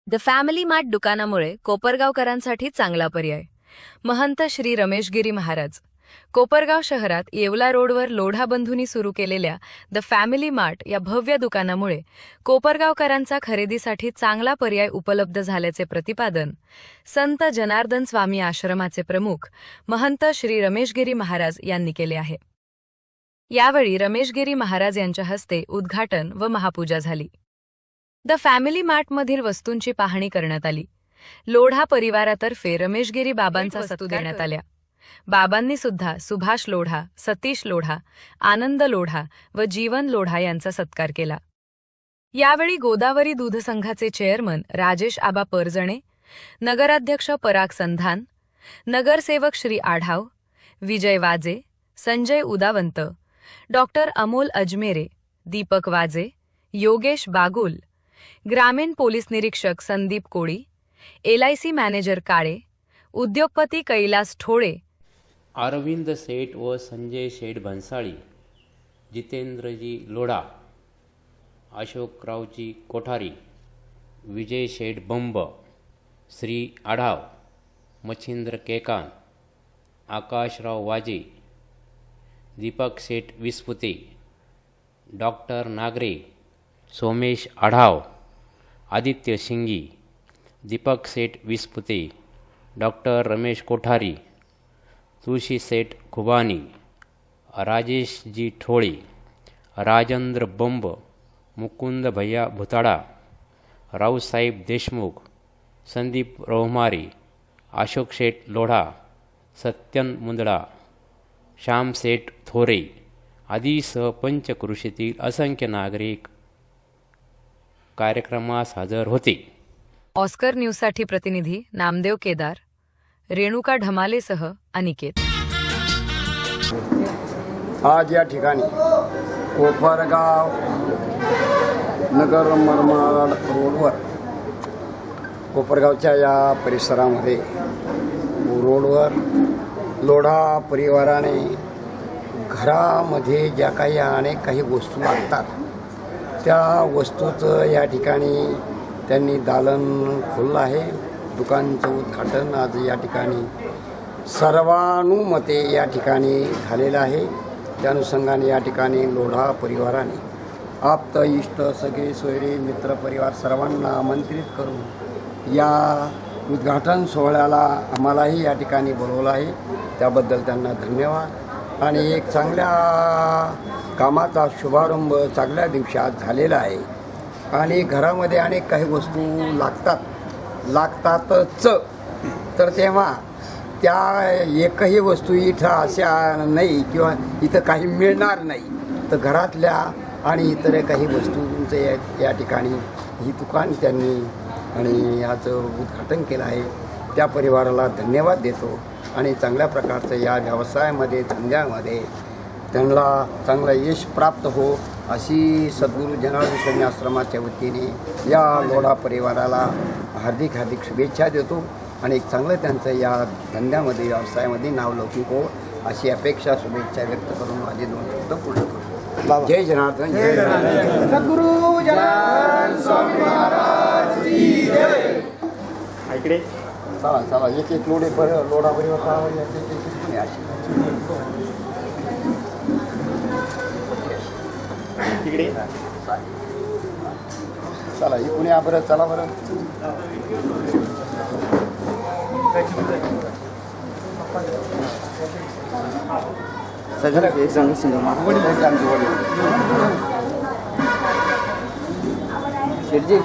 The family mart दुकानामुळे कोपरगावकरांसाठी चांगला पर्याय. महंत श्री रमेशगिरी महाराज. कोपरगाव शहरात येवला रोडवर लोढा बंधूंनी सुरू केलेल्या द फॅमिली मार्ट या भव्य दुकानामुळे कोपरगावकरांचा खरेदीसाठी चांगला पर्याय उपलब्ध झाल्याचे प्रतिपादन संत जनार्दन स्वामी आश्रमाचे प्रमुख महंत श्री रमेशगिरी महाराज यांनी केले आहे. यावेळी रमेशगिरी महाराज यांच्या हस्ते उद्घाटन व महापूजा झाली. द फॅमिली मार्टमधील वस्तूंची पाहणी करण्यात आली. लोढा परिवारातर्फे रमेशगिरी बाबांचा वस्तू देण्यात आल्या. बाबांनी सुद्धा सुभाष लोढा, सतीश लोढा, आनंद लोढा व जीवन लोढा यांचा सत्कार केला. यावेळी गोदावरी दूध संघाचे चेअरमन राजेश आबा परजणे, नगराध्यक्ष पराग संधान, नगरसेवक श्री आढाव, विजय वाजे, संजय उदावंत, डॉक्टर अमोल अजमेरे, दीपक वाजे, योगेश बागुल, ग्रामीण पोलीस निरीक्षक संदीप कोळी, LIC मॅनेजर काळे, उद्योगपती कैलास ठोळे, अरविंद सेठ व संजय शेठ भन्साळी, जितेंद्रजी लोढा, अशोकरावजी कोठारी, विजय शेठ बंब, श्री आढाव, मच्छिंद्र केकान, आकाशराव वाजे, दीपक शेठ विस्पुते, डॉक्टर नागरे, सोमेश आढाव, आदित्य शिंगी, दीपक सेठ विस्पुते, डॉक्टर रमेश कोठारी, तुळशी सेठ खुबानी, राजेश जी ठोळे, राजेंद्र बंब, मुकुंद भैया भुताडा, रावसाहेब देशमुख, संदीप रोहमारे, अशोक शेठ लोढा, सत्यन मुंदडा, श्याम सेठ थोरे आदीसह पंचक्रोशीतील असंख्य नागरिक कार्यक्रमास हजर होते. ऑस्कर न्यूजसाठी प्रतिनिधी नामदेव केदार, रेणुका ढमालेसह अनिकेत. आज या ठिकाणी कोपरगाव नगर मनमाड रोडवर कोपरगावच्या या परिसरामध्ये रोडवर लोढा परिवाराने घरामध्ये ज्या काही अनेक काही वस्तू लागतात त्या वस्तूचं या ठिकाणी त्यांनी दालन खोललं आहे. दुकानचं उद्घाटन आज या ठिकाणी सर्वानुमते या ठिकाणी झालेलं आहे. त्या अनुषंगाने या ठिकाणी लोढा परिवाराने आप्त इष्ट सगळे सोयरे मित्रपरिवार सर्वांना आमंत्रित करून या उद्घाटन सोहळ्याला आम्हालाही या ठिकाणी बोलवलं आहे. त्याबद्दल त्यांना धन्यवाद. आणि एक चांगल्या कामाचा शुभारंभ चांगल्या दिवसात झालेला आहे. आणि घरामध्ये अनेक काही वस्तू लागतातच, तर तेव्हा त्या एकही वस्तू इथं अशा नाही किंवा इथं काही मिळणार नाही, तर घरातल्या आणि इतर काही वस्तूंचं या ठिकाणी ही दुकान त्यांनी आणि याचं उद्घाटन केलं आहे. त्या परिवाराला धन्यवाद देतो आणि चांगल्या प्रकारचं या व्यवसायामध्ये धंद्यामध्ये त्यांना चांगलं यश प्राप्त हो अशी सद्गुरू जनार्दन स्वामी आश्रमाच्या वतीने या लोढा परिवाराला हार्दिक हार्दिक शुभेच्छा देतो आणि एक चांगलं त्यांचं या धंद्यामध्ये व्यवसायामध्ये नावलौकिक हो अशी अपेक्षा शुभेच्छा व्यक्त करून माझे 2 शब्द पूर्ण करतो. जय जनार्दन, जय जनार्दन. सद्गुरू जनार्दन स्वामी महाराज की जय. इकडे चला एक एक लोढा परिवार तिकडे चला इकडे या बरं. चला बरं. सगळं शेटजी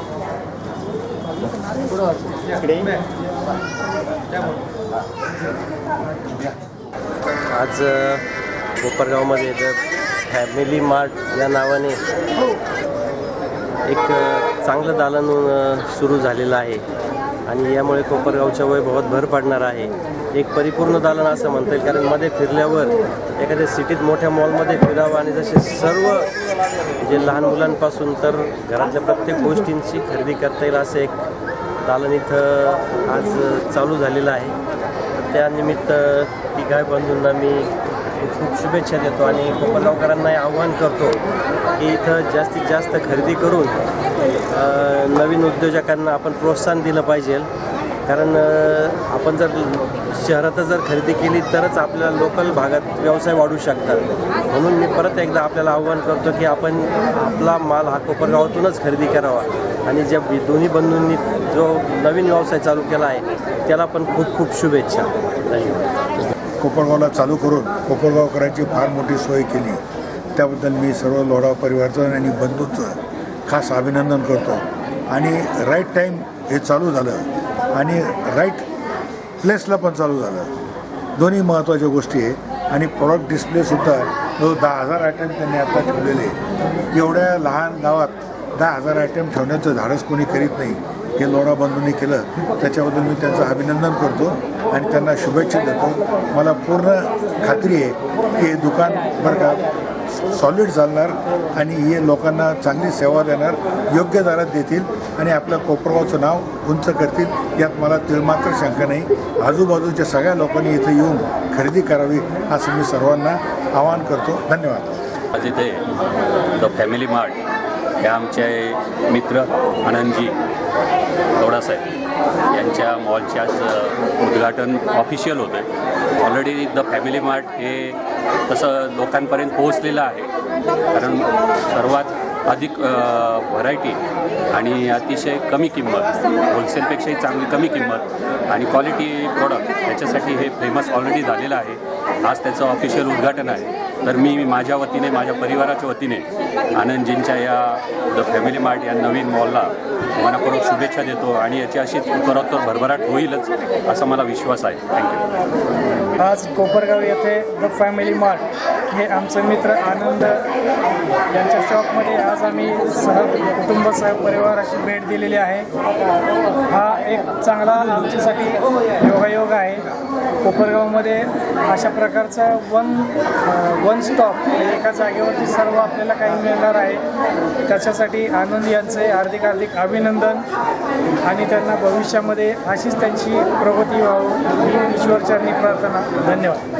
आज कोपरगावमध्ये फॅमिली मार्ट या नावाने एक चांगलं दालन सुरू झालेलं आहे आणि यामुळे कोपरगावच्या वैभवात भर पडणार आहे. एक परिपूर्ण दालन असं म्हणता येईल, कारण मध्ये फिरल्यावर एखाद्या सिटीत मोठ्या मॉलमध्ये फिरावं आणि जसे सर्व जे लहान मुलांपासून तर घरातल्या प्रत्येक गोष्टींची खरेदी करता येईल असं एक दालन इथं आज चालू झालेलं आहे. तर त्यानिमित्त तिघा बंधूंना मी खूप शुभेच्छा देतो आणि कोपरगावकरांना आव्हान करतो की इथं जास्तीत जास्त खरेदी करून नवीन उद्योजकांना आपण प्रोत्साहन दिलं पाहिजे, कारण आपण जर शहरातच जर खरेदी केली तरच आपल्या लोकल भागात व्यवसाय वाढू शकतात. म्हणून मी परत एकदा आपल्याला आव्हान करतो की आपण आपला माल हा कोपरगावातूनच खरेदी करावा आणि ज्या दोन्ही बंधूंनी जो नवीन व्यवसाय चालू केला आहे त्याला पण खूप खूप शुभेच्छा. धन्यवाद. कोपरगावला चालू करून कोपरगावकरांची फार मोठी सोय केली, त्याबद्दल मी सर्व लोढा परिवारचं आणि बंधूंचं खास अभिनंदन करतो. आणि राईट टाईम हे चालू झालं आणि राईट प्लेसला पण चालू झालं, दोन्ही महत्त्वाच्या गोष्टी आहे. आणि प्रॉडक्ट डिस्प्लेसुद्धा 10,000 आयटम त्यांनी आता ठेवलेले. एवढ्या लहान गावात 10,000 आयटम ठेवण्याचं धाडस कोणी करीत नाही, हे लोढा बंधूंनी केलं. त्याच्याबद्दल मी त्यांचं अभिनंदन करतो आणि त्यांना शुभेच्छा देतो. मला पूर्ण खात्री आहे की हे दुकान बरं का सॉलिड चालणार आणि हे लोकांना चांगली सेवा देणार, योग्य दरात देतील आणि आपल्या कोपरगावचं नाव उंच करतील, यात मला तिळमात्र शंका नाही. आजूबाजूच्या सगळ्या लोकांनी इथं येऊन खरेदी करावी असं मी सर्वांना आवाहन करतो. धन्यवाद. आज इथे द फॅमिली मार्ट हे आमचे मित्र आनंदजी लोढासाहेब यांच्या मॉलचे आज उद्घाटन ऑफिशियल होतं आहे. ऑलरेडी द फॅमिली मार्ट हे तसं लोकांपर्यंत पोहोचलेलं आहे, कारण सर्वात अधिक व्हरायटी आणि अतिशय कमी किंमत, होलसेलपेक्षाही चांगली कमी किंमत आणि क्वालिटी प्रॉडक्ट याच्यासाठी हे फेमस ऑलरेडी झालेलं आहे. आज त्याचं ऑफिशियल उद्घाटन आहे. तर मी माझ्या वतीने, माझ्या परिवाराच्या वतीने आनंदजींच्या या द फॅमिली मार्ट या नवीन मॉलला मनापूर्वक शुभेच्छा देतो आणि याची अशीच उत्तरोत्तर भरभराट होईलच असा मला विश्वास आहे. थँक्यू. आज कोपरगाव येथे द फॅमिली मार्ट हे आमचे मित्र आनंद यांच्या शॉपमध्ये आज आम्ही कुटुंब परिवाराशी भेट दिलेली आहे. हा एक चांगला आमच्यासाठी योगायोग आहे. कोपरगावमध्ये अशा प्रकारचं वन स्टॉप एका जागेवरती सर्व आपल्याला काही मिळणार आहे. त्याच्यासाठी आनंद यांचे हार्दिक अभिनंदन आणि त्यांना भविष्यामध्ये अशीच त्यांची प्रगती व्हावी ही ईश्वरचरणी प्रार्थना. धन्यवाद.